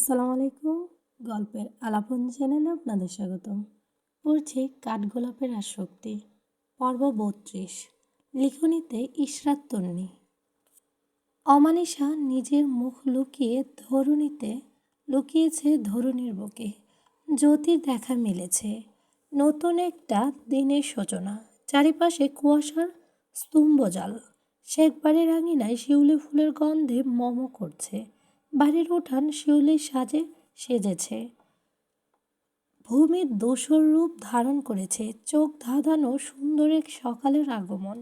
আসসালামু আলাইকুম। গল্পের আলাপন চ্যানেলে আপনাদের স্বাগতম। পড়ছি কাঠগোলাপের আসক্তি, পর্ব ৩২। লিখনীতে ইশরাত তন্নি। অমানিশা নিজের মুখ লুকিয়ে ধরুণীতে লুকিয়েছে ধরুণীর বুকে। জ্যোতির দেখা মিলেছে। নতুন একটা দিনের সূচনা। চারিপাশে কুয়াশার স্তম্ভজাল। শেখ বাড়ির আঙিনায় শিউলি ফুলের গন্ধে মম করছে। বাড়ির উঠান শিউলির সাজে সেজেছে। ভূমির ধূসর রূপ ধারণ করেছে। চোখ ধাঁধানো সুন্দর এক সকালের আগমন।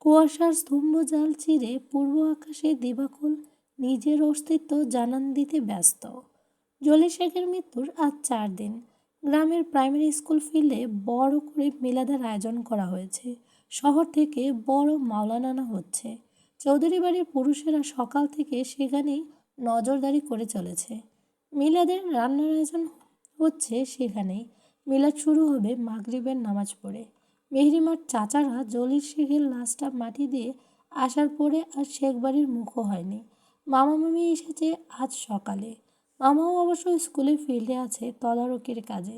কুয়াশার স্তম্ভজাল চিরে পূর্ব আকাশে দিবাকুল নিজের অস্তিত্ব জানান দিতে ব্যস্ত। জলি শেখের মৃত্যুর আজ 4 দিন। গ্রামের প্রাইমারি স্কুল ফিল্ডে বড় করে মিলাদের আয়োজন করা হয়েছে। শহর থেকে বড় মাওলানা আনা হচ্ছে। চৌধুরী বাড়ির পুরুষেরা সকাল থেকে সেখানেই নজরদারি করে চলেছে। মিলাদের রান্নার আয়োজন হচ্ছে সেখানেই। মিলাদ শুরু হবে মাগরিবের নামাজ পড়ে। মেহরিমার চাচারা জলির শেখের লাশটা মাটি দিয়ে আসার পরে আর শেখ বাড়ির মুখও হয়নি। মামা মামি এসেছে আজ সকালে। মামাও অবশ্য স্কুলে ফিল্ডে আছে তদারকির কাজে।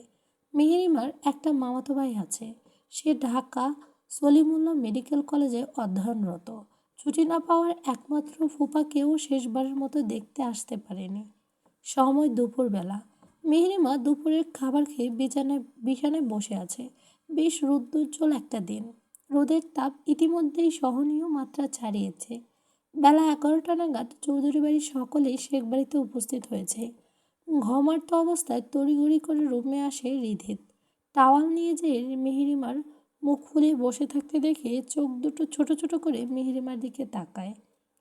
মেহরিমার একটা মামাতো ভাই আছে। সে ঢাকা সলিমুল্লাহ মেডিকেল কলেজে অধ্যয়নরত। ছুটি না পাওয়ার একমাত্র ফুপাকেও শেষবারের মতো দেখতে আসতে পারেনি। সময় দুপুরবেলা। মেহরিমা দুপুরের খাবার খেয়ে বিছানায় বসে আছে। বেশ রৌদ্রোজ্জ্বল একটা দিন। রোদের তাপ ইতিমধ্যেই সহনীয় মাত্রা ছাড়িয়েছে। বেলা 11টা নাগাদ চৌধুরী বাড়ির সকলেই শেখ বাড়িতে উপস্থিত হয়েছে। ঘুমার্ত অবস্থায় তড়িঘড়ি করে রুমে আসে রিধিত। টাওয়াল নিয়ে যেয়ে মেহরিমার মুখ ফুলিয়ে বসে থাকতে দেখে চোখ দুটো ছোট ছোট করে মেহরিমার দিকে তাকায়।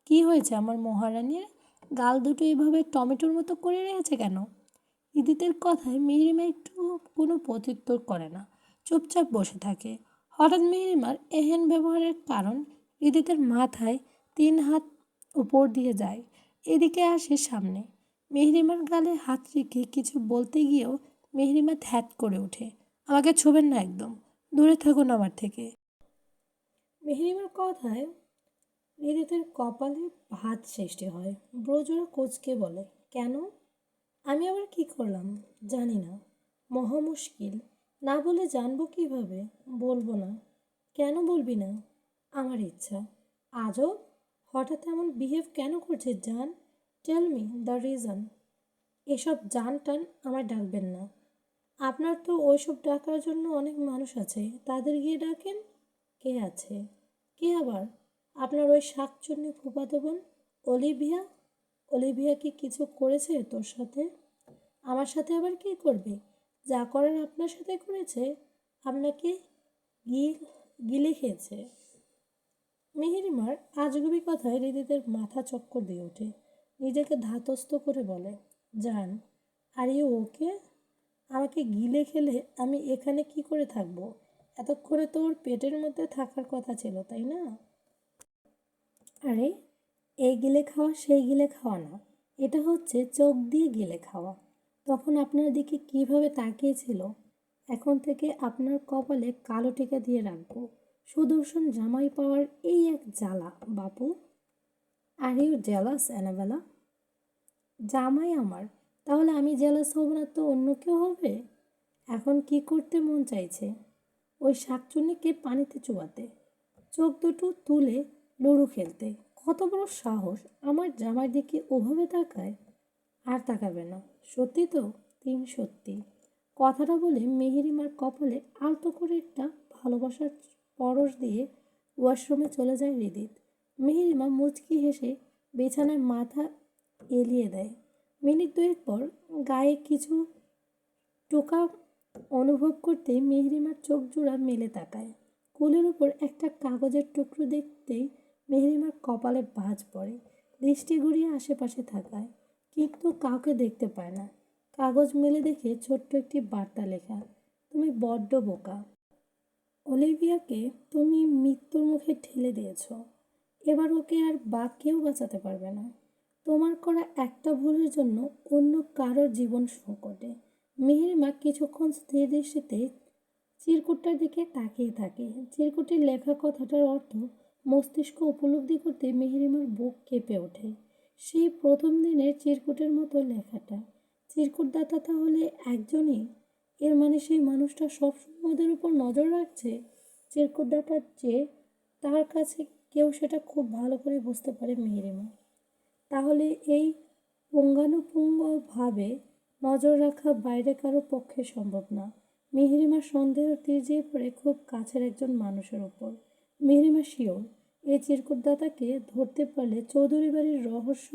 কি হয়েছে আমার মহারানীর? গাল দুটো এভাবে টমেটোর মতো করে রেখেছে কেন? রিদিতের কথায় মেহরিমা একটু কোনো প্রত্যুত্তর করে না, চুপচাপ বসে থাকে। হঠাৎ মেহরিমার এহেন ব্যবহারের কারণ রিদিতের মাথায় 3 হাত উপর দিয়ে যায়। এদিকে আসে সামনে। মেহরিমার গালে হাত রেখে কিছু বলতে গিয়েও মেহরিমা ধ্যাত করে ওঠে। আমাকে ছোবেন না একদম, দূরে থাকুন আমার থেকে। মেহরিমার কথায় রিদিতের কপালে ভাঁজ সৃষ্টি হয়। ব্রজোরা কোচকে বলে, কেন? আমি আবার কি করলাম? জানি না। মহা মুশকিল। না বলে জানবো কিভাবে? বলবো না। কেন বলবি না? আমার ইচ্ছা। আজব, হঠাৎ এমন বিহেভ কেন করছিস জান? Tell me the reason. এসব জান টান আমার ডাকবেন না। আপনার তো ওইসব ডাকার জন্য অনেক মানুষ আছে, তাদের গিয়ে ডাকেন। কে আছে? কে আবার? আপনার ওই শাকচুন্নি ফুফাতো বোন অলিভিয়া। অলিভিয়া কি কিছু করেছে তোর সাথে? আমার সাথে আবার কি করবে? যা করার আপনার সাথে করেছে। আপনাকে গিল গিলে খেয়েছে। মেহেরিমার আজগুবি কথায় হৃদিতের মাথা চক্কর দিয়ে ওঠে। নিজেকে ধাতস্থ করে বলে, জান, আর ইউ ওকে? আমাকে গিলে খেলে আমি এখানে কি করে থাকবো? এতক্ষণে তো ওর পেটের মধ্যে থাকার কথা ছিল, তাই না? আরে, এই গিলে খাওয়া সেই গিলে খাওয়া না। এটা হচ্ছে চোখ দিয়ে গিলে খাওয়া। তখন আপনার দিকে কিভাবে তাকিয়েছিল। এখন থেকে আপনার কপালে কালো টিকা দিয়ে রাখবো। সুদর্শন জামাই পাওয়ার এই এক জ্বালা, বাপু। Are you jealous Annabella? জামাই আমার, তাহলে আমি জেলাস হব না তো অন্য কেউ হবে? এখন কি করতে মন চাইছে? ওই শাকচুন্নিকে পানিতে চুবাতে, চোখ দুটো তুলে লুডো খেলতে। কত বড় সাহস আমার জামার দিকে ওভাবে তাকায়? আর তাকাবে না। সত্যি তো? 3 সত্যি। কথাটা বলে মেহেরিমার কপালে আলতো করে একটা ভালোবাসার পরশ দিয়ে ওয়াশরুমে চলে যায় হৃদিত। মেহেরিমা মুচকি হেসে বিছানায় মাথা এলিয়ে দেয়। মিনিট 2 পর গায়ে কিছু টোকা অনুভব করতে মেহরিমার চোখ জোড়া মেলে তাকায়। কোলের উপর একটা কাগজের টুকরো দেখতেই মেহরিমার কপালে ভাঁজ পড়ে। দৃষ্টি ঘুরিয়ে আশেপাশে তাকায়, কিন্তু কাউকে দেখতে পায় না। কাগজ মেলে দেখে ছোট্ট একটি বার্তা লেখা, তুমি বড্ড বোকা। অলিভিয়াকে তুমি মৃত্যুর মুখে ঠেলে দিয়েছ। এবার ওকে আর কেউ বাঁচাতে পারবে না। তোমার করা একটা ভুলের জন্য অন্য কারোর জীবন সংকটে। মেহেরিমা কিছুক্ষণ স্থির দৃষ্টিতে চিরকুটটার দিকে তাকিয়ে থাকে। চিরকুটের লেখা কথাটার অর্থ মস্তিষ্ক উপলব্ধি করতে মেহেরিমার বুক কেঁপে ওঠে। সেই প্রথম দিনের চিরকুটের মতো লেখাটা। চিরকুটদাতা তাহলে একজনই? এর মানে সেই মানুষটা সবসময় ওদের উপর নজর রাখছে। চিরকুটদাতার চেয়ে তার কাছে কেউ সেটা খুব ভালো করে বুঝতে পারে মেহেরিমা। তাহলে এই পুঙ্খানুপুঙ্খভাবে নজর রাখা বাইরে কারো পক্ষে সম্ভব না। মেহেরিমার সন্দেহ তীর যেয়ে পড়ে খুব কাছের একজন মানুষের ওপর। মেহেরিমা শিওর, এই চিরকুটদাতাকে ধরতে পারলে চৌধুরী বাড়ির রহস্য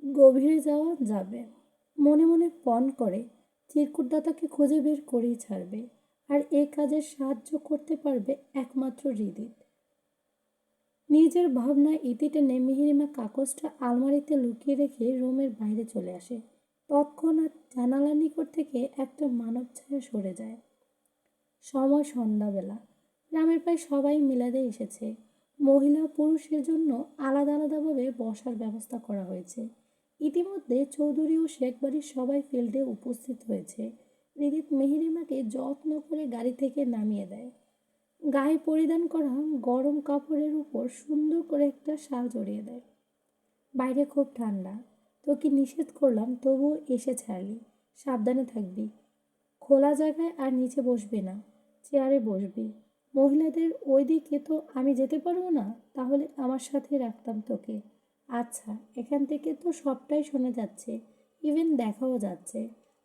গভীরে যাওয়া যাবে। মনে মনে পণ করে চিরকুটদাতাকে খুঁজে বের করেই ছাড়বে। আর এই কাজে সাহায্য করতে পারবে একমাত্র হৃদিত। নিজের ভাবনায় ইতি টেনে মিহিরিমা কাগজটা আলমারিতে লুকিয়ে রেখে রুমের বাইরে চলে আসে। তৎক্ষণাৎ জানালার নিকট থেকে একটা মানব ছায়া সরে যায়। সময় সন্ধ্যাবেলা। গ্রামের প্রায় সবাই মিলাদে এসেছে। মহিলা ও পুরুষের জন্য আলাদা আলাদাভাবে বসার ব্যবস্থা করা হয়েছে। ইতিমধ্যে চৌধুরী ও শেখ বাড়ির সবাই ফিল্ডে উপস্থিত হয়েছে। হৃদিত মেহেরিমাকে যত্ন করে গাড়ি থেকে নামিয়ে দেয়। গায়ে পরিধান করা গরম কাপড়ের উপর সুন্দর করে একটা শাল জড়িয়ে দেয়। বাইরে খুব ঠান্ডা, তোকে নিষেধ করলাম তবুও এসে ছাড়লি। সাবধানে থাকবি। খোলা জায়গায় আর নিচে বসবি না, চেয়ারে বসবি। মহিলাদের ওই দিকে তো আমি যেতে পারবো না, তাহলে আমার সাথে রাখতাম তোকে। আচ্ছা, এখান থেকে তো সবটাই শোনা যাচ্ছে, ইভেন দেখাও যাচ্ছে।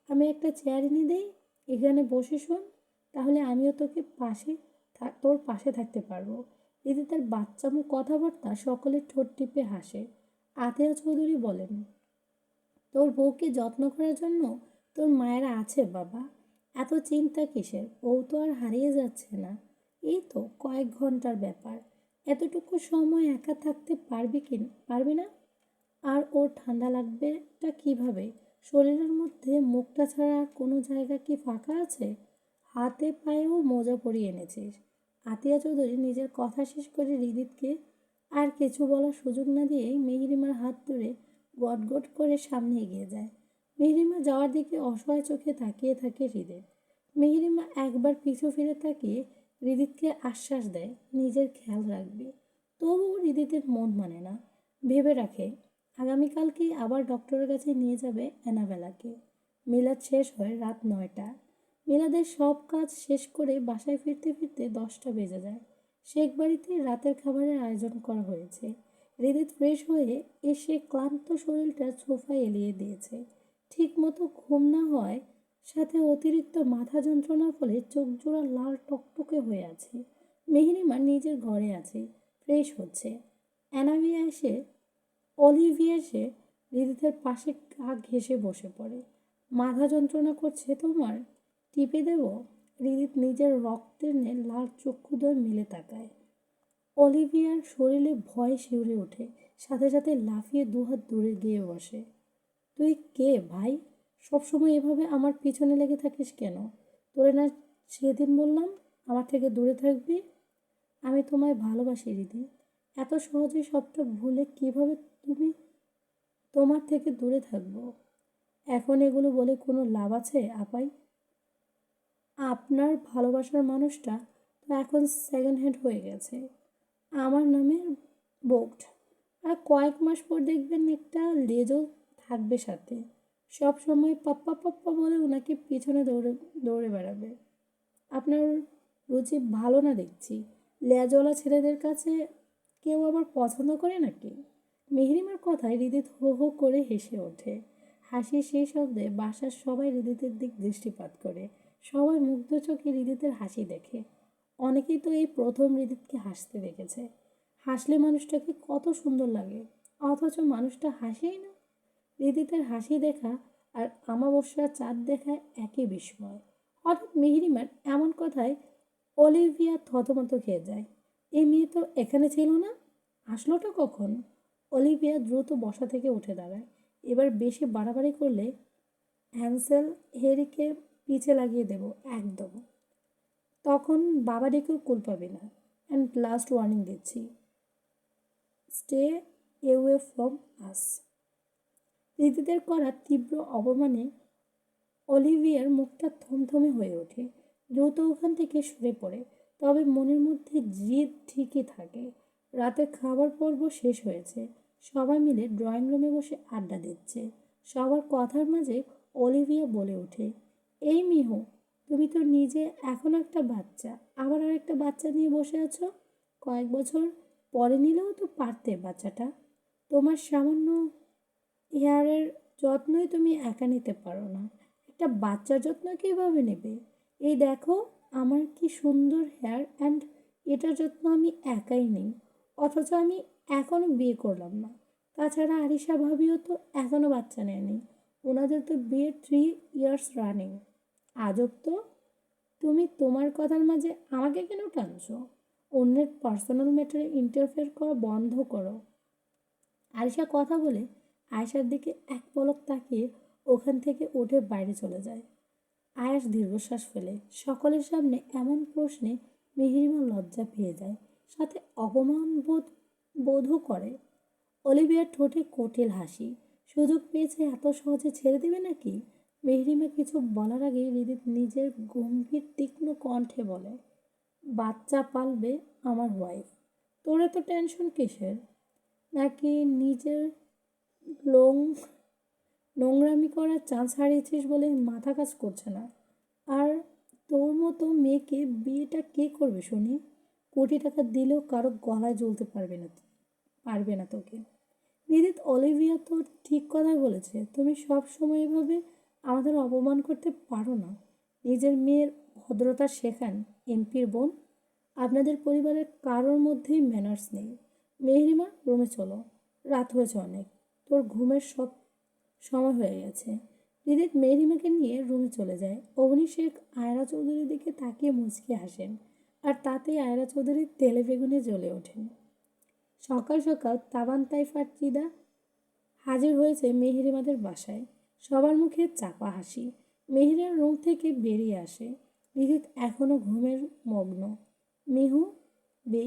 আমি একটা চেয়ার এনে দেই, এখানে বসে শোন, তাহলে আমিও তোর পাশে থাকতে পারবো। এতে তার বাচ্চামো কথাবার্তা সকলের ঠোঁট টিপে হাসে। আতেয়া চৌধুরী বলেন, তোর বউকে যত্ন করার জন্য তোর মায়েরা আছে বাবা। এত চিন্তা কিসের? বউ তো আর হারিয়ে যাচ্ছে না। এই তো কয়েক ঘন্টার ব্যাপার। এতটুকু সময় একা থাকতে পারবি না? আর ওর ঠান্ডা লাগবেটা কিভাবে? শরীরের মধ্যে মুখটা ছাড়া আর কোনো জায়গা কি ফাঁকা আছে? হাতে পায়েও মোজা পরিয়ে এনেছিস। আতিয়া চৌধুরী নিজের কথা শেষ করে হৃদিতকে আর কিছু বলার সুযোগ না দিয়েই মেহেরিমার হাত ধরে গটগট করে সামনে এগিয়ে যায়। মেহেরিমা যাওয়ার দিকে অসহায় চোখে তাকিয়ে থাকে হৃদিত। মেহেরিমা একবার পিছু ফিরে তাকিয়ে হৃদিতকে আশ্বাস দেয় নিজের খেয়াল রাখবে। তবুও হৃদিতের মন মানে না। ভেবে রাখে আগামীকালকেই আবার ডক্টরের কাছে নিয়ে যাবে অ্যানাবেলাকে। মিলাদ শেষ হয় রাত 9টা। মিলাদের সব কাজ শেষ করে বাসায় ফিরতে ফিরতে 10টা বেজে যায়। শেখ বাড়িতে রাতের খাবারের আয়োজন করা হয়েছে। হৃদিত ফ্রেশ হয়ে এসে ক্লান্ত শরীরটা সোফায় এলিয়ে দিয়েছে। ঠিক মতো ঘুম না হওয়ায় সাথে অতিরিক্ত মাথা যন্ত্রণার ফলে চোখ জোড়া লাল টকটকে হয়ে আছে। মেহেরিমা নিজের ঘরে আছে, ফ্রেশ হচ্ছে। অ্যানাভিয়া এসে অলিভিয়া এসে হৃদিতের পাশে গা ঘেঁষে বসে পড়ে। মাথা যন্ত্রণা করছে তোমার? টিপে দেব? হৃদিত নিজের রক্তের নে লাল চক্ষুদ্বয় মিলে তাকায়। অলিভিয়ার শরীরে ভয়ে শিউরে ওঠে, সাথে সাথে লাফিয়ে দুহাত দূরে গিয়ে বসে। তুই কে ভাই? সবসময় এভাবে আমার পিছনে লেগে থাকিস কেন? তোরে না সেদিন বললাম আমার থেকে দূরে থাকবি? আমি তোমায় ভালোবাসি দিদি। এত সহজে সবটা ভুলে কিভাবে তুমি তোমার থেকে দূরে থাকবো? এখন এগুলো বলে কোনো লাভ আছে আপাই? আপনার ভালোবাসার মানুষটা তো এখন সেকেন্ড হ্যান্ড হয়ে গেছে। আমার নামে বোকড। আর কয়েক মাস পর দেখবেন একটা লেজও থাকবে সাথে। সব সময় পাপ্পা পাপ্পা বলে ওনাকে পিছনে দৌড়ে দৌড়ে বেড়াবে। আপনার রুচি ভালো না দেখছি। লেজওয়ালা ছেলেদের কাছে কেউ আবার পছন্দ করে নাকি? মেহরিমার কথায় হৃদিত হো হো করে হেসে ওঠে। হাসির সেই শব্দে বাসার সবাই হৃদিতের দিক দৃষ্টিপাত করে। সবাই মুগ্ধ চোখে হৃদিতের হাসি দেখে। অনেকেই তো এই প্রথম হৃদিতকে হাসতে দেখেছে। হাসলে মানুষটাকে কত সুন্দর লাগে, অথচ মানুষটা হাসেই না। হৃদিতের হাসি দেখা আর আমাবস্যার চাঁদ দেখা একই বিস্ময়। হঠাৎ মেহরিমার এমন কথায় অলিভিয়া থতমত খেয়ে যায়। এই মেয়ে তো এখানে ছিল না, আসলোটা কখন? অলিভিয়া দ্রুত বসা থেকে উঠে দাঁড়ায়। এবার বেশি বাড়াবাড়ি করলে হ্যান্সেল হেরিকে পিছে লাগিয়ে দেব একদম। তখন বাবা ডেকেও কুল পাবে না। অ্যান্ড লাস্ট ওয়ার্নিং দিচ্ছি, স্টে এওয়ে ফ্রম আস। হৃদিতের করা তীব্র অপমানে অলিভিয়ার মুখটা থমথমে হয়ে ওঠে। দ্রুত ওখান থেকে সরে পড়ে, তবে মনের মধ্যে জিদ ঠিকই থাকে। রাতের খাবার পর্ব শেষ হয়েছে। সবাই মিলে ড্রয়িং রুমে বসে আড্ডা দিচ্ছে। সবার কথার মাঝে অলিভিয়া বলে ওঠে, এই মিহু, তুমি তো নিজে এখনো একটা বাচ্চা, আবার আরেকটা বাচ্চা নিয়ে বসে আছো। কয়েক বছর পরে নিলেও তো পারতে বাচ্চাটা। তোমার সামান্য হেয়ারের যত্নই তুমি একা নিতে পারো না, একটা বাচ্চার যত্ন কীভাবে নেবে? এই দেখো আমার কি সুন্দর হেয়ার অ্যান্ড এটার যত্ন আমি একাই নিই, অথচ আমি এখনও বিয়ে করলাম না। তাছাড়া আরিশা ভাবিও তো এখনও বাচ্চা নেয়নি, ওনাদের তো বিয়ে 3 ইয়ার্স রানিং। আজব তো, তুমি তোমার কথার মাঝে আমাকে কেন টানছো? অন্যের পার্সোনাল ম্যাটারে ইন্টারফেয়ার করা বন্ধ করো। আরিশা কথা বলে আয়েশার দিকে এক পলক তাকিয়ে ওখান থেকে উঠে বাইরে চলে যায়। আয়াস দীর্ঘশ্বাস ফেলে। সকলের সামনে এমন প্রশ্নে মেহেরিমা লজ্জা পেয়ে যায়, সাথে অপমান বোধও করে। অলিভিয়ার ঠোঁটে কঠিল হাসি। সুযোগ পেয়েছে এত সহজে ছেড়ে দেবে নাকি? মেহরিমা কিছু বলার আগে হৃদিত নিজের গম্ভীর তীক্ষ্ণ কণ্ঠে বলে, বাচ্চা পালবে আমার ওয়াইফ, তোর এত টেনশন কিসের? নাকি নিজের লোং নোংরামি করার চান্স হারিয়েছিস বলে মাথা কাজ করছে না? আর তোর মতো মেয়েকে বিয়েটা কে করবে শুনি? কোটি টাকা দিলেও কারো গলায় জ্বলতে পারবে না তোকে। নিদিত, অলিভিয়া তো ঠিক কথাই বলেছে, তুমি সব সময় এভাবে আমাদের অপমান করতে পারো না। নিজের মেয়ের ভদ্রতা শেখান এমপির বোন। আপনাদের পরিবারের কারোর মধ্যেই ম্যানার্স নেই। মেহরিমা, রুমে চলো, রাত হয়েছে অনেক, তোর ঘুমের সব সময় হয়ে গেছে। নিদিত মেহরিমাকে নিয়ে রুমে চলে যায়। অবনী শেখ আয়রা চৌধুরীর দিকে তাকিয়ে মুচকে হাসেন, আর তাতেই আয়রা চৌধুরী তেলে বেগুনে জ্বলে ওঠেন। সকাল সকাল তাবান তাইফ আর চিদা হাজির হয়েছে মেহেরিমাদের বাসায়। সবার মুখে চাপা হাসি। মেহেরার রুম থেকে বেরিয়ে আসে। নিহিত এখনও ঘুমের মগ্ন। মিহু, বে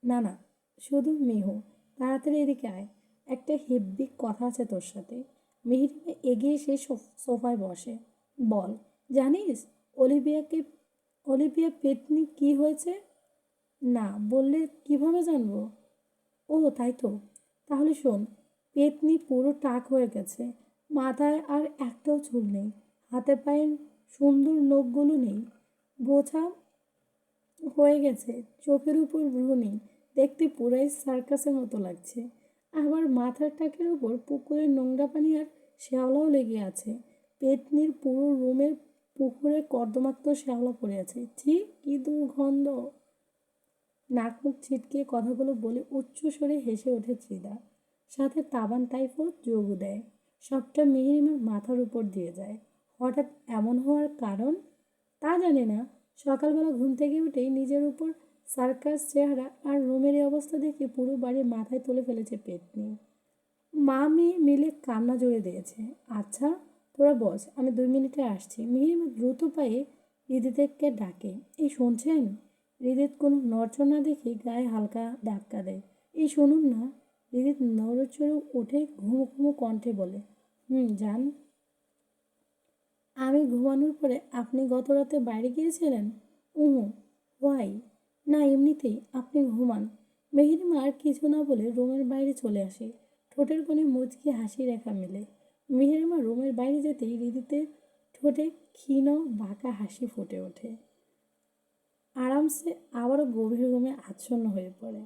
না না, শুধু মিহু, তাড়াতাড়ি এদিকে আয়, একটা হেব্বি কথা আছে তোর সাথে। মেহেরিমা এগিয়ে এসে সোফায় বসে। বল। জানিস অলিভিয়া পেতনি কি হয়েছে? না বললে কিভাবে জানবো? ও তাই তো, তাহলে শোন। পেতনি পুরো টাক হয়ে গেছে, মাথায় আর একটাও চুল নেই, হাতে পায়ে সুন্দর নখগুলো নেই, বোঝা হয়ে গেছে, চোখের উপর ভ্রু নেই, দেখতে পুরাই সার্কাসের মতো লাগছে। আবার মাথার টাকের উপর পুকুরের নোংরা পানি আর শ্যাওলাও লেগে আছে। পেতনির পুরো রুমের পুকুরে কর্দমাক্ত শ্যাওলা পড়ে আছে। ছি, কি দুর্গন্ধ! নাক মুখ ছিটকে কথাগুলো বলে উচ্চ স্বরে হেসে ওঠে চিদা। সাথে তাবান তাইফও যোগ দেয়। সবটা মেহেরিমার মাথার উপর দিয়ে যায়। হঠাৎ এমন হওয়ার কারণ তা জানে না। সকালবেলা ঘুম থেকে উঠেই নিজের উপর সার্কাস চেহারা আর রুমের এই অবস্থা দেখে পুরো বাড়ি মাথায় তুলে ফেলেছে পেতনি। মা মেয়ে মিলে কান্না জুড়ে দিয়েছে। আচ্ছা, তোরা বস, আমি 2 মিনিটে আসছি। মেহেরিমা দ্রুত পায়ে হৃদিতেককে ডাকে। এই শুনছেন? হৃদিত কোনো নড়চড় না দেখে গায়ে হালকা ধাক্কা দেয়। এই শুনুন না। হৃদিত নড়চড়ে উঠে ঘুমো ঘুমো কণ্ঠে বলে, যান। আমি ঘুমানোর পরে আপনি গত রাতে বাইরে গিয়েছিলেন? উহু, হোয়াই? না, এমনিতেই, আপনি ঘুমান। মেহেরিমা আর কিছু না বলে রুমের বাইরে চলে আসে। ঠোঁটের কোণে মুচকি হাসি রেখা মেলে। মেহেরিমা রুমের বাইরে যেতেই হৃদিতের ঠোঁটে ক্ষীণ বাঁকা হাসি ফুটে ওঠে। আরামসে আবারও গভীর ঘুমে আচ্ছন্ন হয়ে পড়ে।